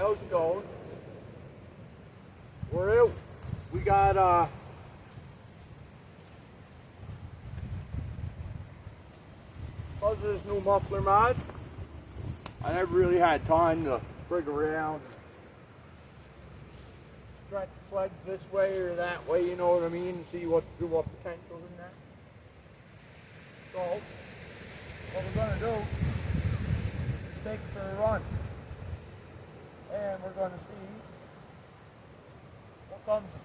how's it going? We're out. We got because of this new muffler mod, I never really had time to bring around, stretch flags this way or that way, you know what I mean, and see what potential's in there. So, what we're gonna do is take it for a run, and we're gonna see what comes of it.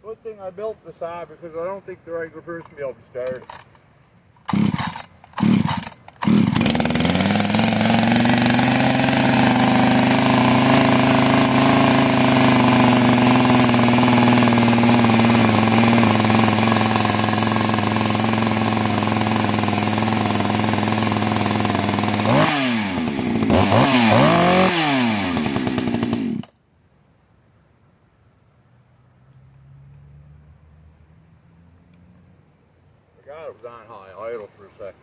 Good thing I built this out because I don't think the regular person will be able to start it. God, it was on high idle for a second.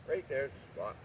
Right there's the spot.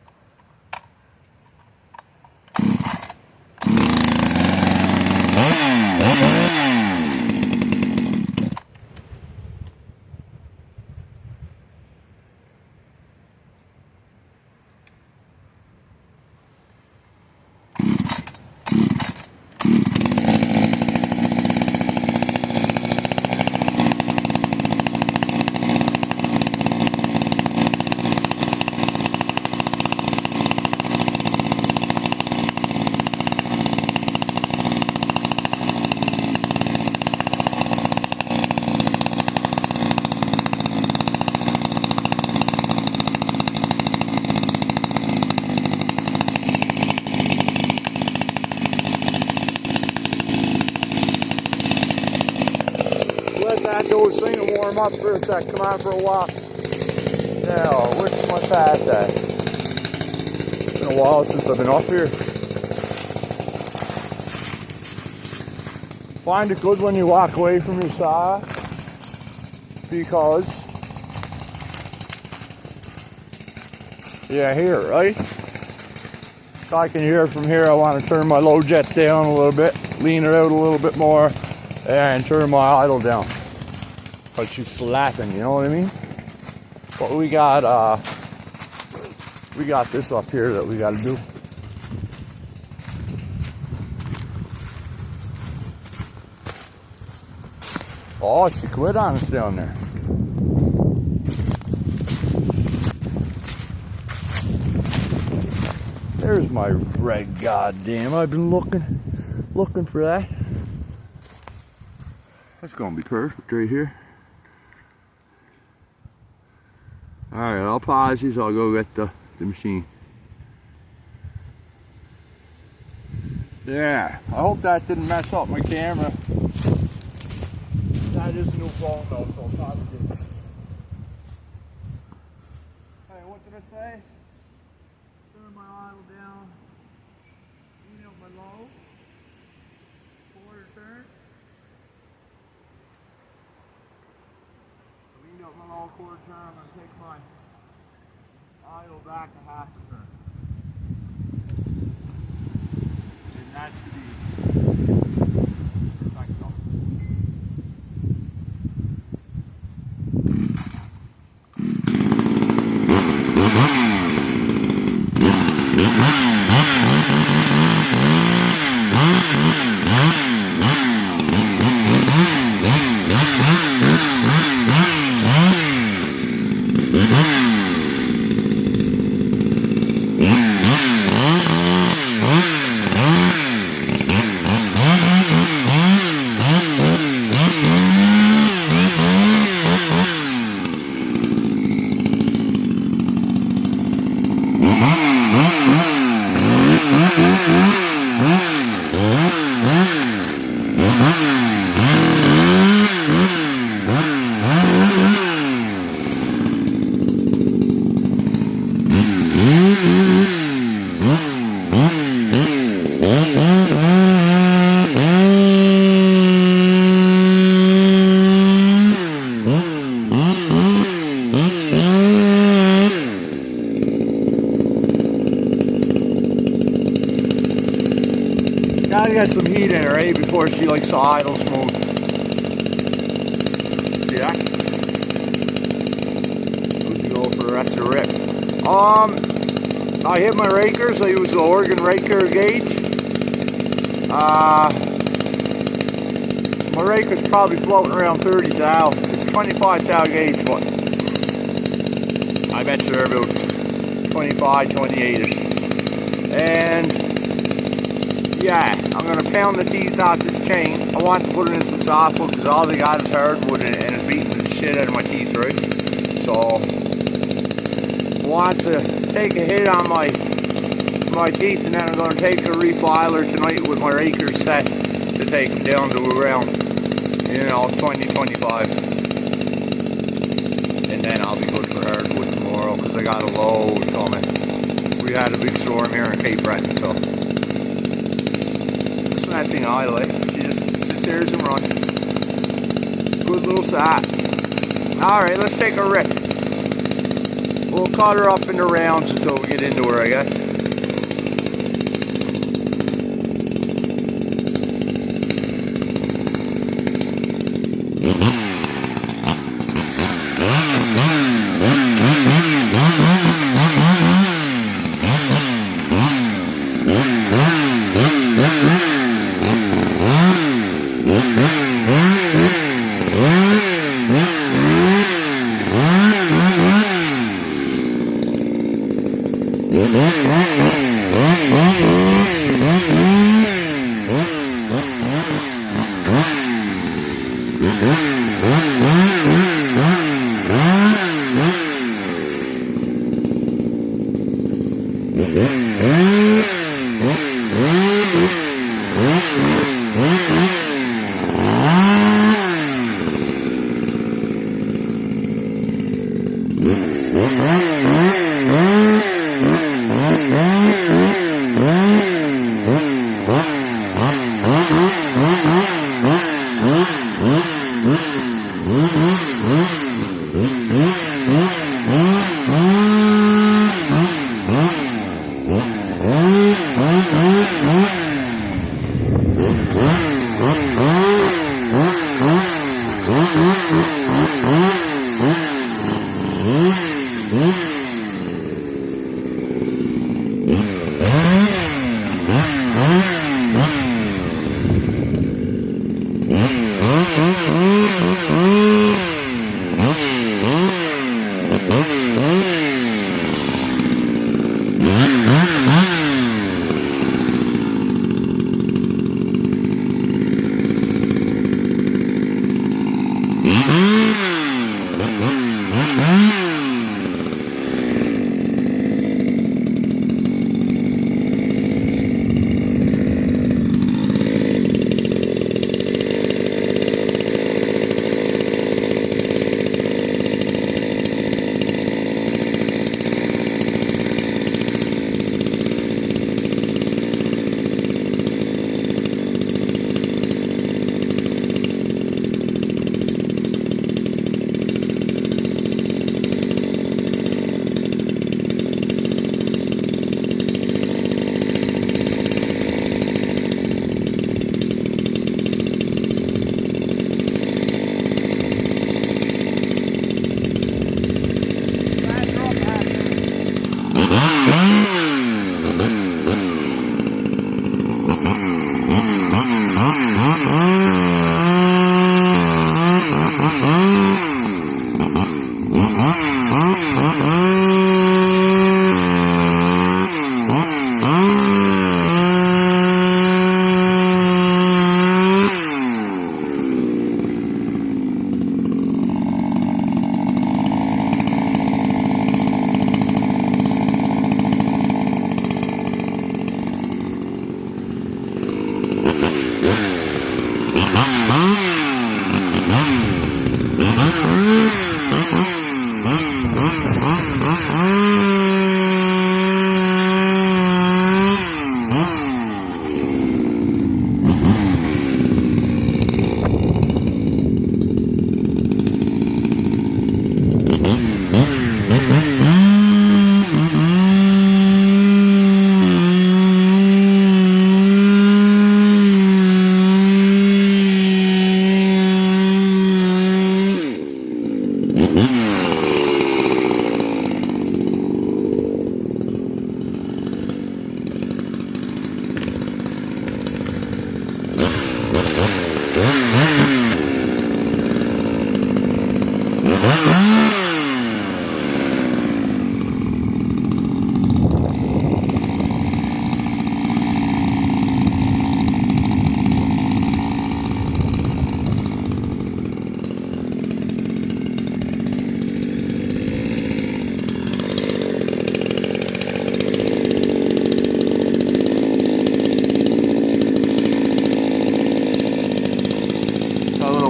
Let that those thing and warm up for a sec. Come on for a walk. Now, where's my path at? It's been a while since I've been up here. Find it good when you walk away from your saw because yeah, here, right? So I can hear from here. I want to turn my low jet down a little bit, lean it out a little bit more, and turn my idle down. But she's slapping, you know what I mean? But we got this up here that we got to do. Oh, she quit on us down there. There's my red. Goddamn, I've been looking for that. That's gonna be perfect right here. Alright, I'll pause these. I'll go get the machine. Yeah, I hope that didn't mess up my camera. That is a new phone though, so it probably did. Hey, what did I say? Turn my idle down. Clean up my low. Quarter turn. Clean up my low quarter turn. I'm going to take my idle back a half a turn. And that should be perfecto. Gotta get some heat in her, right, before she likes to idle smooth. See that? Good to go for the rest of the rip. I hit my rakers. I use the Oregon raker gauge. My raker's probably floating around 30 thou. It's 25 thou gauge, but I bet you they're about 25, 28ish. And yeah, I'm going to pound the teeth out this chain. I want to put it in some softwood because all they got is hardwood and it's beating the shit out of my teeth, right? So, I want to take a hit on my teeth, and then I'm going to take a refiler tonight with my rakers set to take them down to around, 20, 25. And then I'll be good for hardwood tomorrow because I got a load coming. We had a big storm here in Cape Breton, so. That thing I like. She just sits there and runs. Good little sat. Alright, let's take a rip. We'll cut her up into rounds until we get into her, I guess.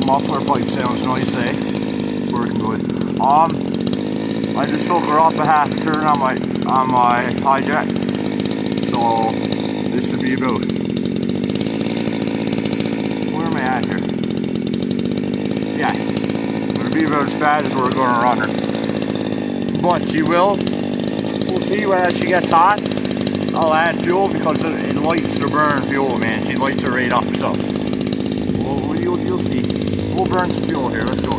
Muffler pipe sounds nice, eh? It's working good. I just took her off a half turn on my hijack. So this should be about, where am I at here? Yeah, it'll be about as fast as we're gonna run her. But she will. We'll see when she gets hot. I'll add fuel because it lights to burn fuel, man. She lights it right up, so you'll see. We'll burn some fuel here, let's go.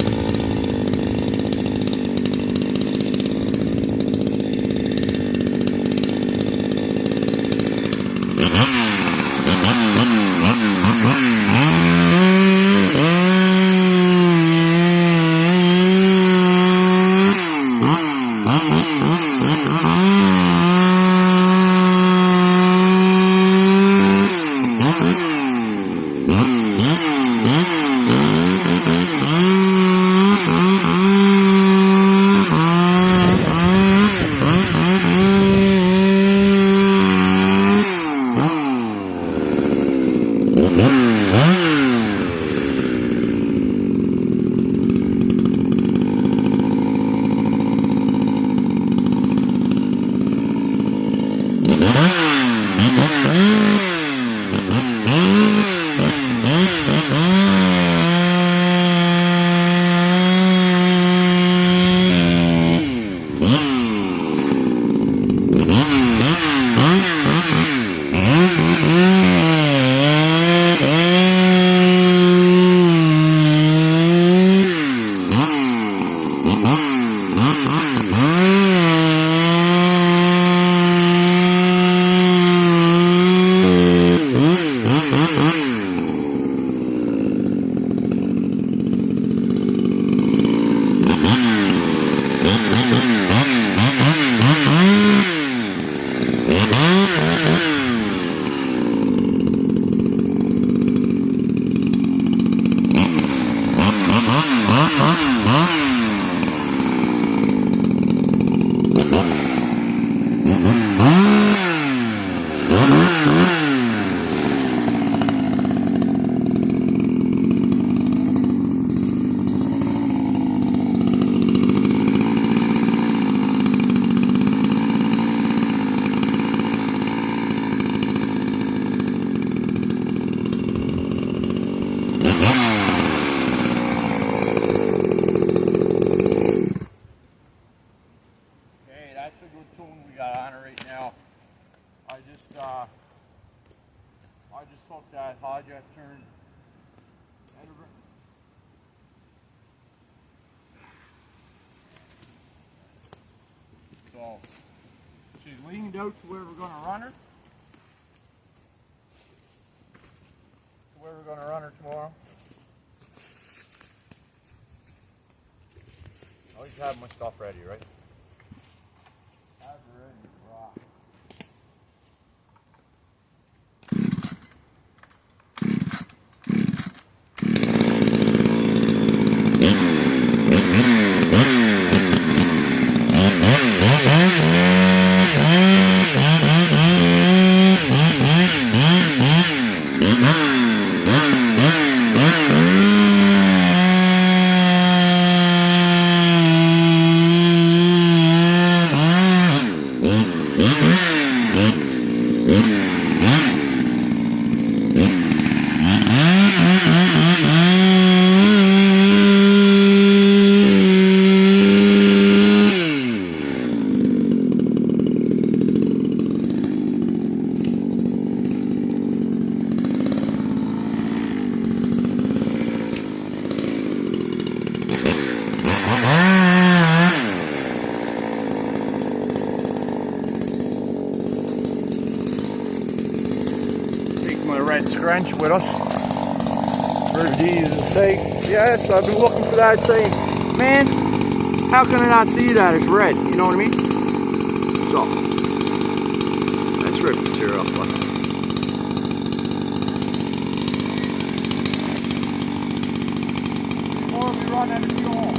So she's leaned out to where we're going to run her. To where we're going to run her tomorrow. I always have my stuff ready, right? Have it ready to rock. My red scrunch with us. Very easy to say. Yes, I've been looking for that saying, man, how can I not see that? It's red, you know what I mean? So, let's rip this here up. Before we run out of fuel.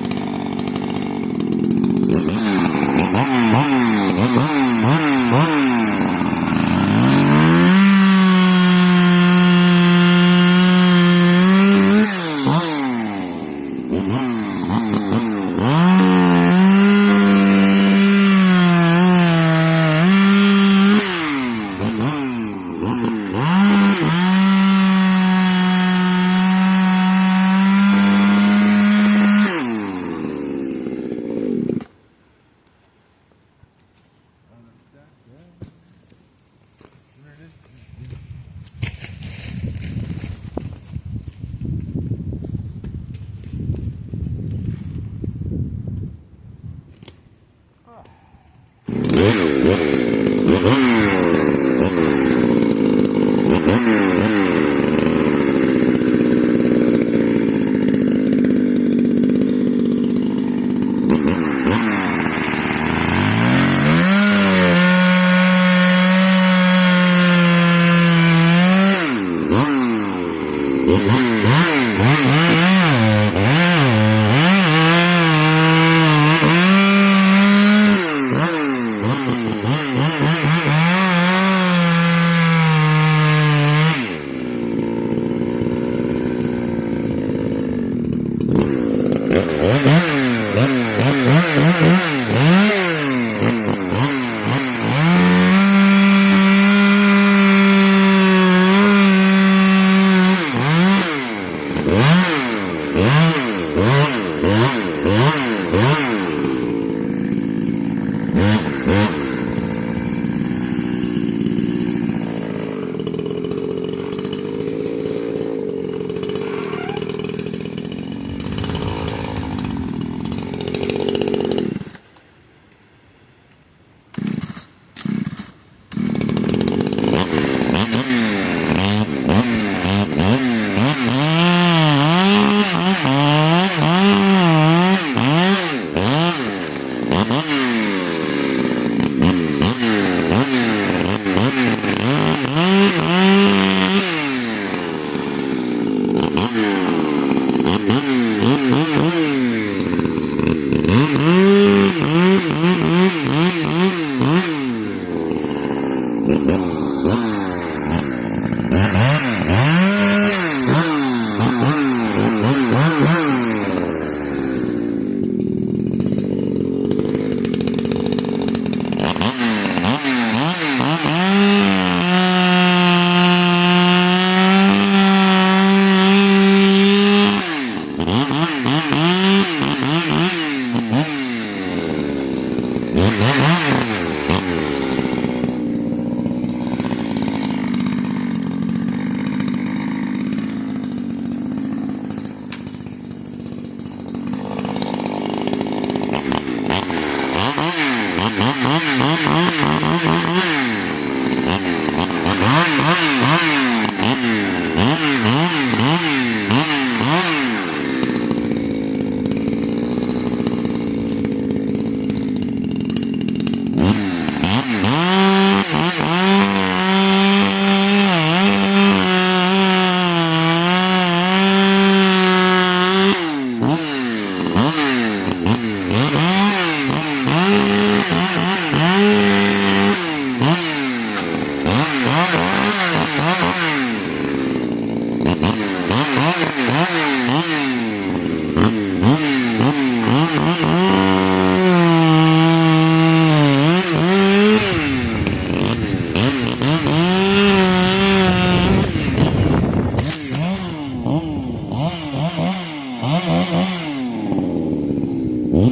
I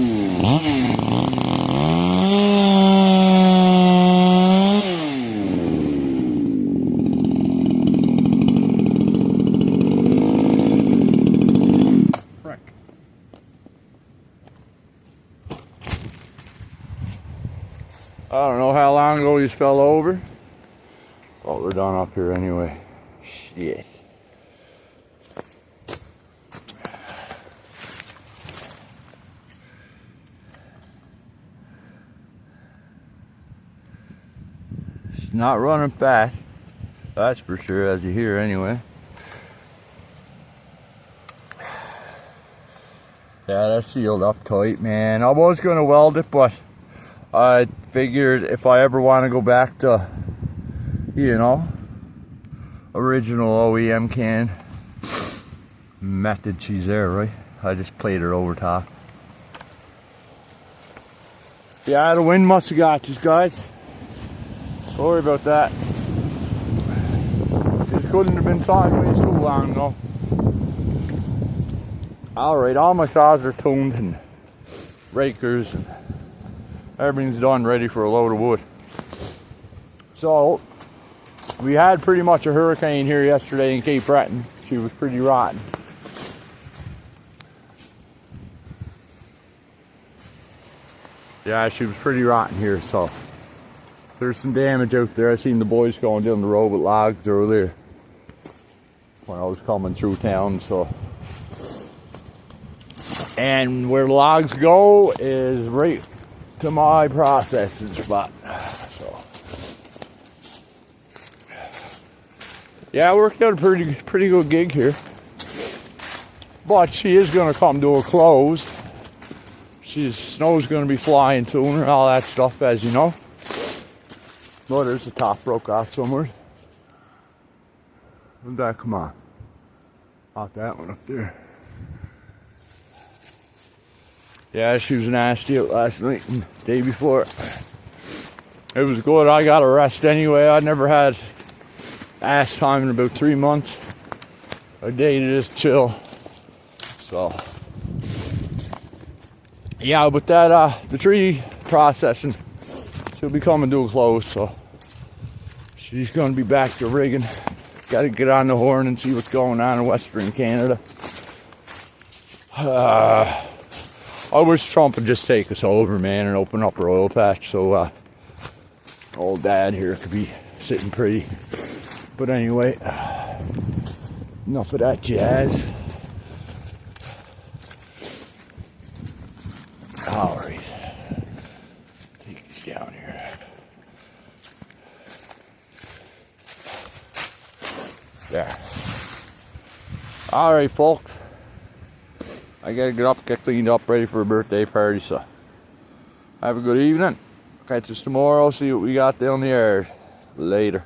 don't know how long ago these fell over. Oh, they're done up here anyway. Shit. It's not running fast. That's for sure, as you hear anyway. Yeah, that's sealed up tight, man. I was gonna weld it, but I figured if I ever want to go back to, you know, original OEM can method, she's there, right? I just played her over top. Yeah, the wind must have got you guys. Sorry about that. It couldn't have been sideways too long though. Alright, all my saws are tuned and rakers and everything's done, ready for a load of wood. So, we had pretty much a hurricane here yesterday in Cape Breton. She was pretty rotten. Yeah, she was pretty rotten here, so there's some damage out there. I seen the boys going down the road with logs over there when I was coming through town, so. And where logs go is right to my processing spot. So yeah, I worked out a pretty good gig here. But she is gonna come to a close. Snow's gonna be flying soon and all that stuff, as you know. Oh, there's the top broke off somewhere. Where'd that come on? Not that one up there. Yeah, she was nasty out last night and the day before. It was good. I got a rest anyway. I never had ass time in about 3 months. A day to just chill. So yeah, but that the tree processing, she'll be coming to a close, so she's gonna be back to rigging. Gotta get on the horn and see what's going on in Western Canada. I wish Trump would just take us over, man, and open up our oil patch so old dad here could be sitting pretty. But anyway, enough of that jazz. Alright, take this down here. There. Alright, folks. I gotta get up, get cleaned up, ready for a birthday party, so have a good evening. Catch us tomorrow, see what we got down the yard. Later.